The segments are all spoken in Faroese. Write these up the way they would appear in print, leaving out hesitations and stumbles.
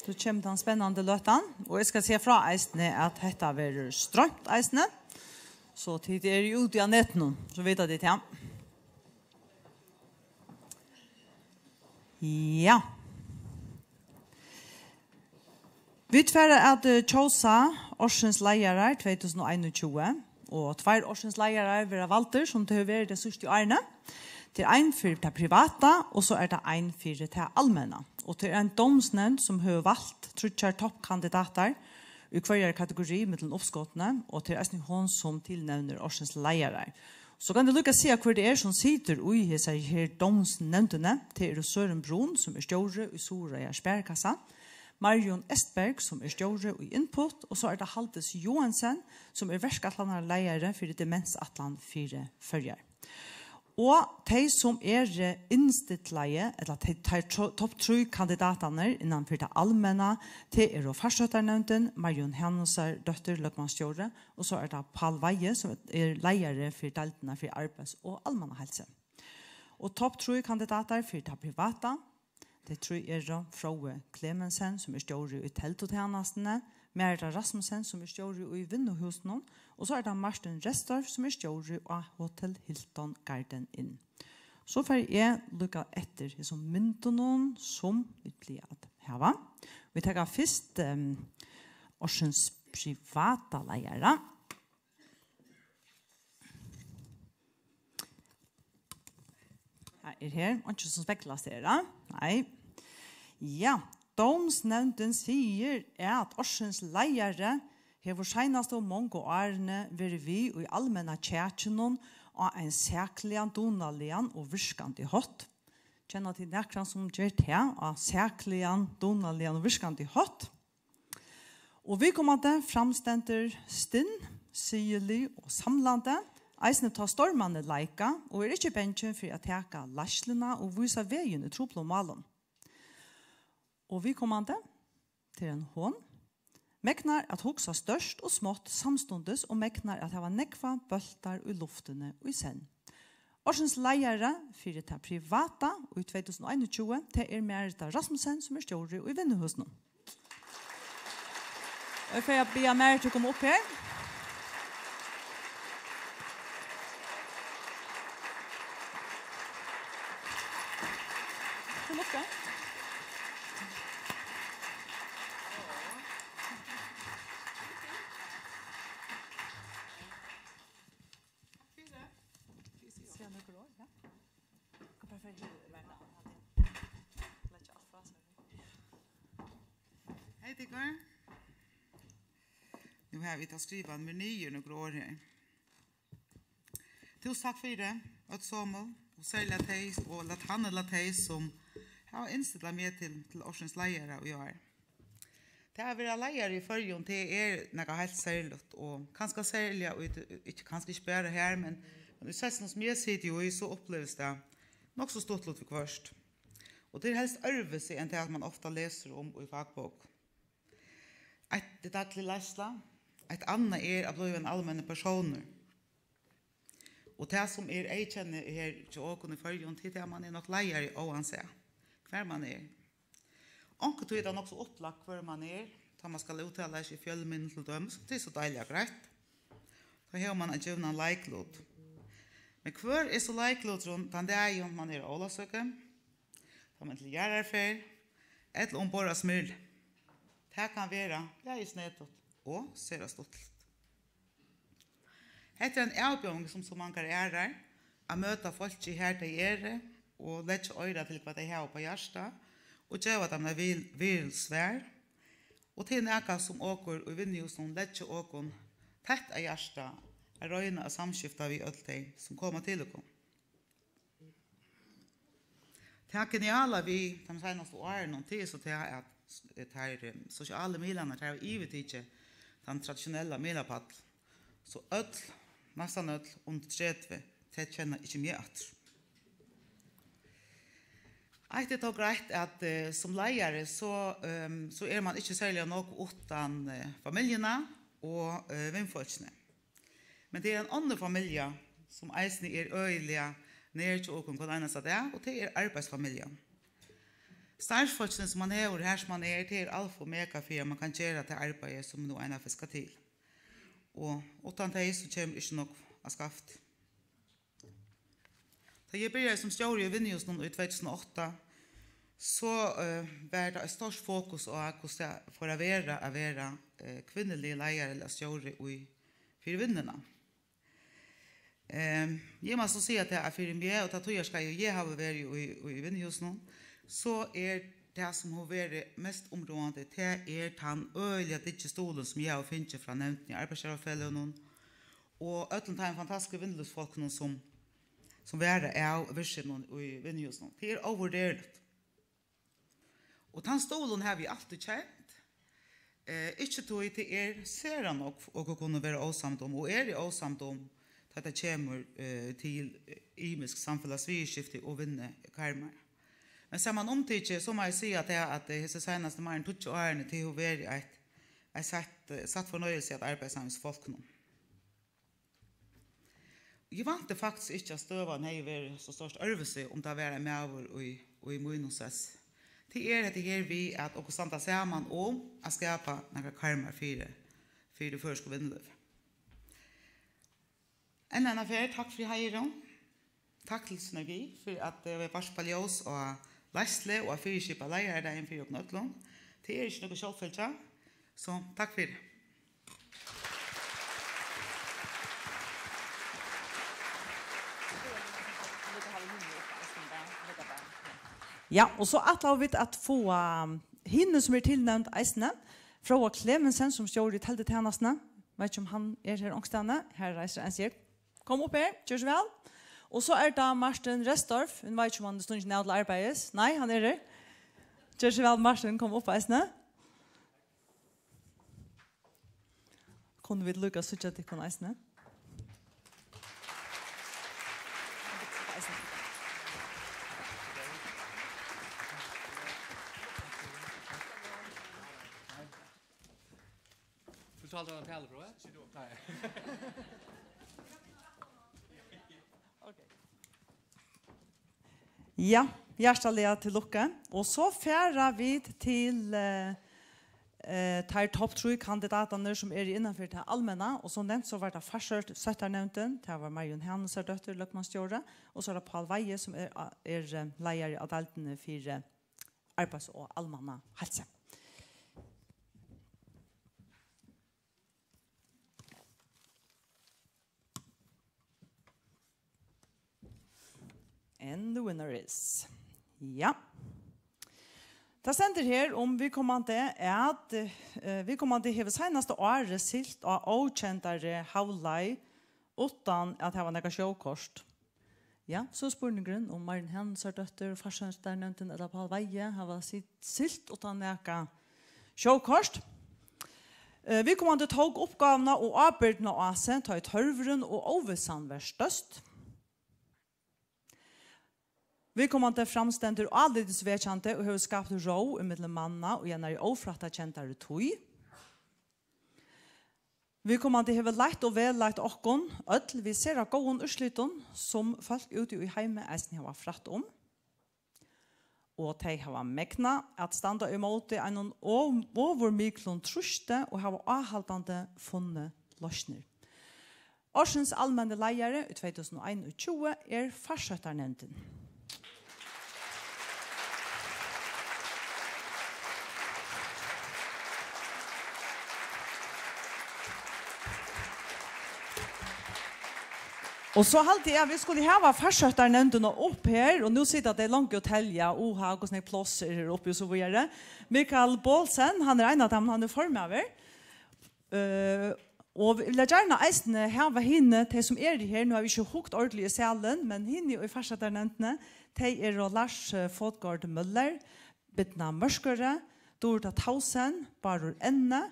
Då kommer den spennende løten, og jeg skal se fra eisene at dette blir strømt eisene. Så tid er jo ute av nett nå, så vet jeg det til. Ja. Vi tverrer at Tjosa, årsens leiere 2021, og 2 årsens leiere vil ha valgt som det har vært det sørste årene. Det er en for det private, og så er det en for det allmänna. Og det er en domsnevnd som har valgt trutjer toppkandidater i hver kategori mellom oppskottene, og det er en hånd som tilnevner årsens leiere. Så kan det lukke se hva det er som sitter i her domsnevndene. Det er Søren Brun, som er større i Sorøya Sperrkassa, Marion Estberg, som er større i Input, og så er det Haldes Johansen, som er verskatlaner leiere for demensatlan 4 følger. Og de som er innstittleie, eller de topp 3 kandidatene innenfor det allmänna, det er Farsøtternevnden, Marion Hannesar, døtter Løkmannsstjåre, og så er det Paul Veie, som er leiere for deltene for arbeids- og allmennahelse. Og topp 3 kandidater for det private, det 3 er Froe Clemensen, som er stjåre i teltotjenestene, Merita Rasmussen, som er stjåre i Vinnohusene, og så er det Martin Restorff, som er stjåre av Hotel Hilton Garden Inn. Så får jeg lukke etter som myndene som vi blir at hava. Vi tar først årsens private leiere. Her, og ikke som spekler dere. Nei. Ja, domsnevnden sier at årsens leiere har senest og mange årene vært vi i allmänna kjærkjennom av en sæklig, donalig og virkende hot. Kjenner til nekkene som gjør det av sæklig, donalig og virkende hot. Og vi kommer til framstender stinn, syrlig og samlende. Eisene tar stormene leika, og er ikke bensjen for å teke laslene og vise veien i troplomalen. Og vi kommer til en hånd, meknar at hoksa størst og smått samstundes, og meknar at hava nekva bøltar i luftene og i send. Årsens leiere for det private og i 2021 det er Merita Rasmussen, som er stjåre i Vinnohusene. Jeg får be Merita komme opp her. Kom opp her. Hej Tigger. Nu har vi tagit skriva med nio några år här. Tusen tack för det, att Samuel och särskilt Lateis och Lathanne Lateis som har inställt med till årsens lejare och jag. Det har varit lejare i förrjun till något helt särskilt och kanske särskilt och inte kanske spärra här men i sätten som jag sitter ju så upplevs det nog så stort låt för först. Och det är helst ärvelse än det att man ofta läser om i fagbok. Ett daglig läsla, ett annat är att bli en allmän person. Och det som jag känner här till åken i förrjun till det man är något lejare oansett hver man är. Onkel tror det också upplagt hver man är, då man ska uttala sig i fjällminn till döms. Det är så dejligt rätt. Då har man en givna lajklot. Men hver är så lajklot runt den dagen man är ålasöken, då man till gärarfär, eller ombord av smyl. Det kan vara glädjesnätet och sera stort. Det är en avbjörning som så många är att möta folk i här det och lägga öra till vad de har på hjärsta och göra dem vill svär. Och till näka som åker och vinner som lägga åkon tätt av hjärsta är röjna och samskifta vid öll som kommer till oss. Det är geniala vi de senaste åren till så till att det här sociala medierna har givet inte den traditionella mediepaddel. Så öll, nästan öll, under 30, det känner inte mer att. Det är dock rätt att som lejare så är man inte särskilt nog utan familjerna och vänfolkene. Men det är en annan familj som eisen är öjliga ner till åken på den ena sidan och det är arbetsfamiljen. Startsfolkene som man har her som man till alfa och mega för man kan göra till arbete som nu ena fiskar till. Och utan det så kommer inte nog att skaft. Da jeg började som stjåre i Vinjus i 2008, så var det et stort fokus på hvordan det får å være kvinnelige leier eller stjåre i fire vinnene. Jeg må så si at det er for meg, og da tror jeg har vært i Vinjus nå, så det som har vært mest områdende, det den øyelige dittjestolen som jeg har finnet fra nevnten i arbeidsgjørerfellene, og øtlen en fantastiske vinnelusfolkene som være av virksomheten i Vinjus nå. Det overdelig. Og den stolen har vi alltid kjent. Ikke tog til ser nok å kunne være åsamt om, og det åsamt om at det kommer til imisk samfunnsvirskifte og vinne karmer. Men ser man omtidlig, så må jeg si at disse seneste mer enn 20 årene til å være satt fornøyelse at arbeide sammen med folk nå. Jeg vant det faktisk ikke at støven har vært så størst øvelse om det har vært med over i Moinosess. Det det her vi at dere standa sammen om å skapa noen karmer for det første vindløv. En annen affær, takk for heieren. Takk til Synergi for at det var bare på ljøs og Lesle og fyrskipet leier der inn for Jøkken Øtlund. Det ikke noe selvfølelse, så takk for det. Ja, og så atler vi at få hinne som tilnævnt eisene, fra Clemensen som står i teltetjenestene. Vet ikke om han her ångstene. Her reiser en sier, kom opp her, gjør så vel. Og så det Martin Restorff. Hun vet ikke om han stod ikke ned til arbeidet. Nei, han her. Gjør så vel, Martin, kom opp eisene. Kunne vi lukke oss ikke til kun eisene? Fortalte han taler, bro? Nei. Ja, hjertelig til lukke. Og så færer vi til topp 3 kandidatene som innenfor det allmänna. Og som nevnt så var det Farsørt Søtternevnten, det var Marion Hannes døtter, Løkmannsstjåre, og så det Paul Veie som leier av deltene for arbeids- og allmänna helse. And the winner is. Ja. Det stender her om vi kommer til at vi kommer til å seneste året silt av avkjentere havlei utan at det var noe sjåkost. Ja, så spørningen om Marin Hanser døtter, Farsønsternevnten eller Paul Veie har silt utan noe sjåkost. Vi kommer til å ta oppgavene og arbeidene av seg, ta i tørveren og oversann være størst. Vi kommer til framstender og alldeles og har skapt ro i mellom manna og gjennom i ofratta kjentare tog. Vi kommer til å ha leit og vedleit okkon, ødel vi ser av gåen urslytten som folk ute i heime eisen har fratt om. Og de har megna at standa i måte en overmiklon truste og har avhaltande funnet løsner. Årsens allmenne leiere i 2021 Farsøtternevnten. Og så halte jeg, vi skulle ha Farsøtternevnten opp her, og nå sitter det langt å telja, oha, og sånne plåser her oppe, og så videre. Mikael Bålsen, han en av dem, han formøver. Og vi vil gjerne eisene hava hinne, de som her, nå har vi ikke hukt ordentlig i salen, men hinne i Farsøtternevntene, de Lars Fotgård Møller, Bitna Mørskøre, Dorita Tausen, Barur Enne,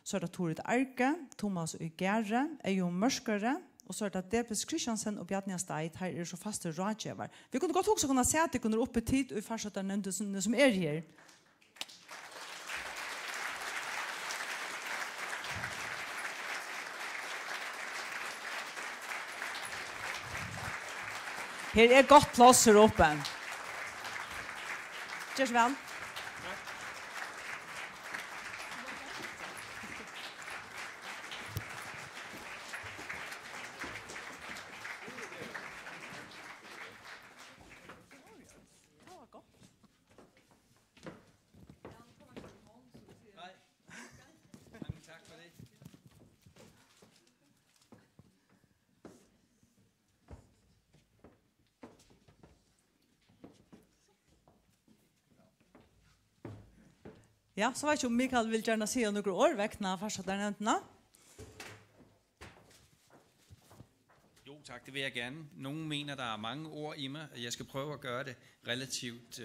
så det Torit Arke, Thomas Ygere, Ejon Mørskøre, og så det Debes Kristiansen og Bjarnia Steit, her så faste rådgjøver. Vi kunne godt også kunne se at det kunne oppe tid i Farsøtternevnten som her. Her godt plass her oppe. Gjør så vel. Ja, så vet ikke om Mikael vil gjerne si noen år vekkene fartsaternevntene. Jo, tak, det vil jeg gerne. Nogle mener, der er mange ord i mig, og jeg skal prøve at gøre det relativt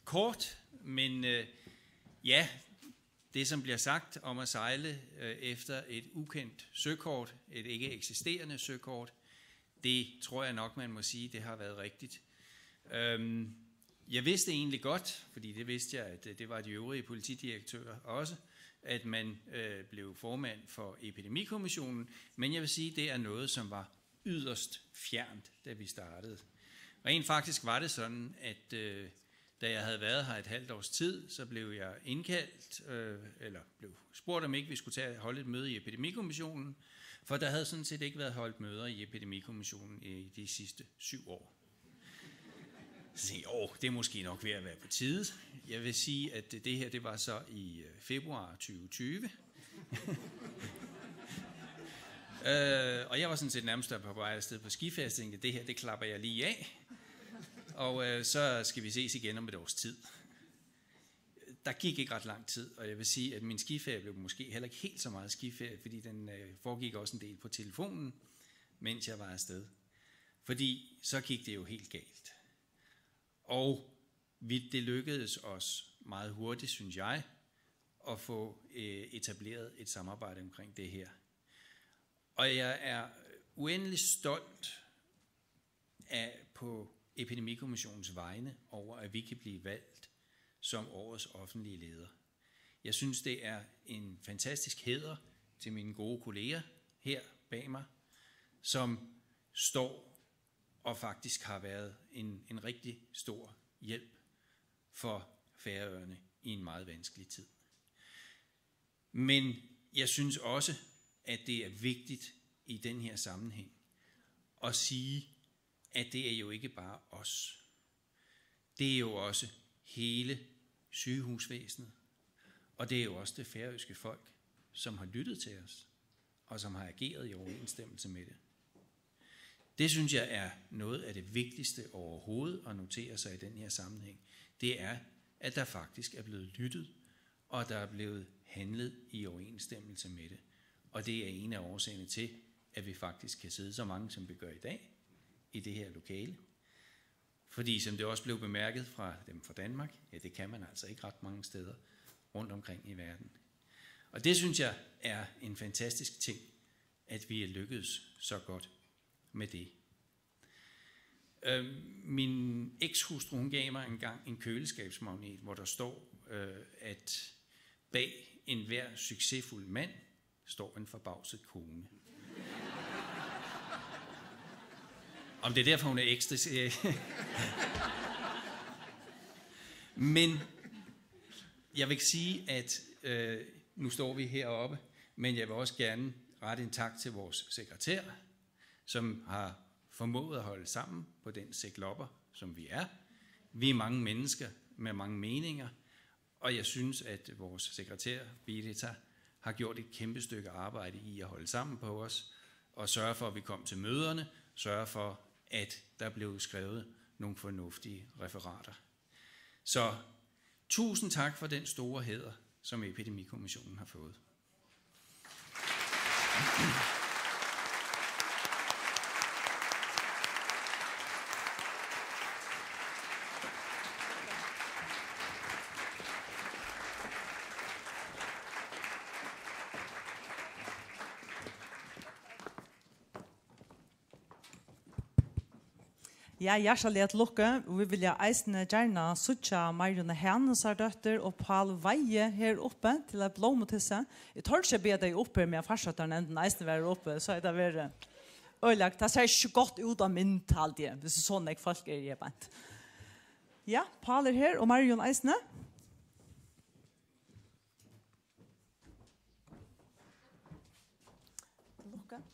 kort, men ja, det som bliver sagt om at sejle efter et ukendt søkort, et ikke eksisterende søkort, det tror jeg nok, man må sige, det har været rigtigt. Jeg vidste egentlig godt, fordi det vidste jeg, at det var de øvrige politidirektører også, at man blev formand for Epidemikommissionen, men jeg vil sige, det er noget, som var yderst fjernt, da vi startede. Rent faktisk var det sådan, at da jeg havde været her et halvt års tid, så blev jeg indkaldt, eller blev spurgt, om ikke vi skulle holde et møde i Epidemikommissionen, for der havde sådan set ikke været holdt møder i Epidemikommissionen i de sidste 7 år. Så tænkte jeg, det er måske nok ved at være på tide. Jeg vil sige, at det her, det var så i februar 2020. Og jeg var sådan set nærmest på vej afsted på skiferie, og tænkte, det her, det klapper jeg lige af. Og så skal vi ses igen om et års tid. Der gik ikke ret lang tid, og jeg vil sige, at min skiferie blev måske heller ikke helt så meget skiferie, fordi den foregik også en del på telefonen, mens jeg var afsted. Fordi så gik det jo helt galt. Og det lykkedes os meget hurtigt, synes jeg, at få etableret et samarbejde omkring det her. Og jeg er uendelig stolt på Epidemikommissionens vegne over, at vi kan blive valgt som årets offentlige leder. Jeg synes, det er en fantastisk hæder til mine gode kolleger her bag mig, som står og faktisk har været en rigtig stor hjælp for Færøerne i en meget vanskelig tid. Men jeg synes også, at det er vigtigt i den her sammenhæng at sige, at det er jo ikke bare os. Det er jo også hele sygehusvæsenet, og det er jo også det færøske folk, som har lyttet til os, og som har ageret i overensstemmelse med det. Det synes jeg er noget af det vigtigste overhovedet at notere sig i den her sammenhæng. Det er, at der faktisk er blevet lyttet, og der er blevet handlet i overensstemmelse med det. Og det er en af årsagerne til, at vi faktisk kan sidde så mange, som vi gør i dag, i det her lokale. Fordi som det også blev bemærket fra dem fra Danmark, ja, det kan man altså ikke ret mange steder rundt omkring i verden. Og det synes jeg er en fantastisk ting, at vi er lykkedes så godt med det. Min ekshustru, hun gav mig engang en køleskabsmagnet, hvor der står, at bag enhver succesfuld mand står en forbavset kone. Om det er derfor, hun er ekstra. Men jeg vil sige, at nu står vi heroppe, men jeg vil også gerne rette en tak til vores sekretær, som har formået at holde sammen på den sæklopper, som vi er. Vi er mange mennesker med mange meninger, og jeg synes, at vores sekretær, Birita, har gjort et kæmpe stykke arbejde i at holde sammen på os, og sørge for, at vi kom til møderne, sørge for, at der blev skrevet nogle fornuftige referater. Så tusind tak for den store hæder, som Epidemikommissionen har fået. Ja, hjertelig at lukke. Vi vil eisne gjerne suttje Marianne Hennesardøtter og Paul Veie her oppe til et blommetisse. Jeg tør ikke be deg oppe med farsatteren enten eisne være oppe, så er det vært ødelagt. Det ser ikke godt ut av min talje, hvis det er sånn jeg folk er hjemme. Ja, Paul er her, og Marianne eisne. Lukke.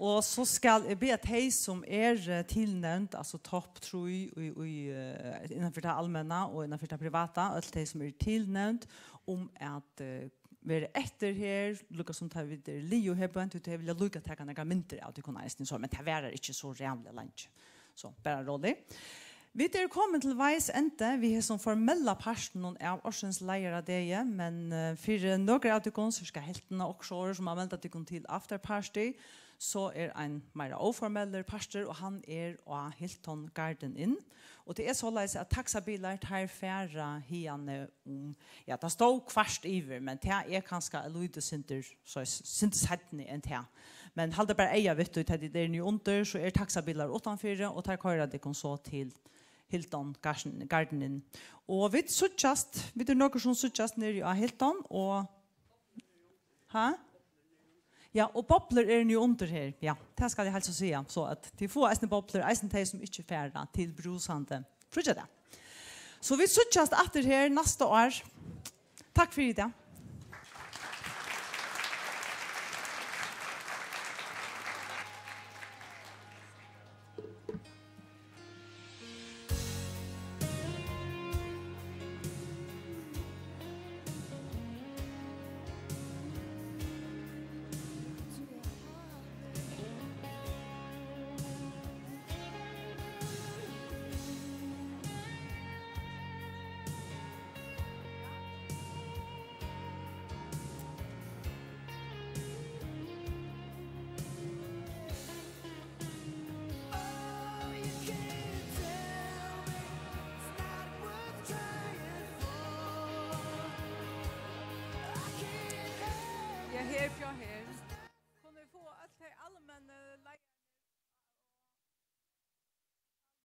Och så ska jag be att hej som tillnämnt, alltså topp 3 innanför det allmänna och innanför det privata, allt det som tillnämnt om att vara efter här, lukka som tar vid Leo här på en till vill jag lukka ta några mynter av det kunna så, men det var inte så jävla långt. Så bara roligt. Vi kommet til veis ente, vi har som formella parten av årsens leier av det, men for noen av de så skal heltene også år som har meldt dere til afterparty, så en mer oformeller pastor, og han av Hilton Garden Inn. Og det så leis at taxabiler tar færre hiene om, ja, det står kvart iver, men det kanskje lyde synder, så syntes hettene enn det. Men halde bare eia, vet du, til det nye under, så taxabiler utenfor, og tar køyre det kan så til Hilton Garden Inn. Og vi suttjast, vi noe som suttjast nere av Hilton, og ja, og bobler nu under her. Ja, det skal jeg helst si. Så at de får eisne bobler, eisne de som ikke ferdig til brusande. Frutja det. Så vi suttjast etter her neste år. Takk for det. Here, if you're here.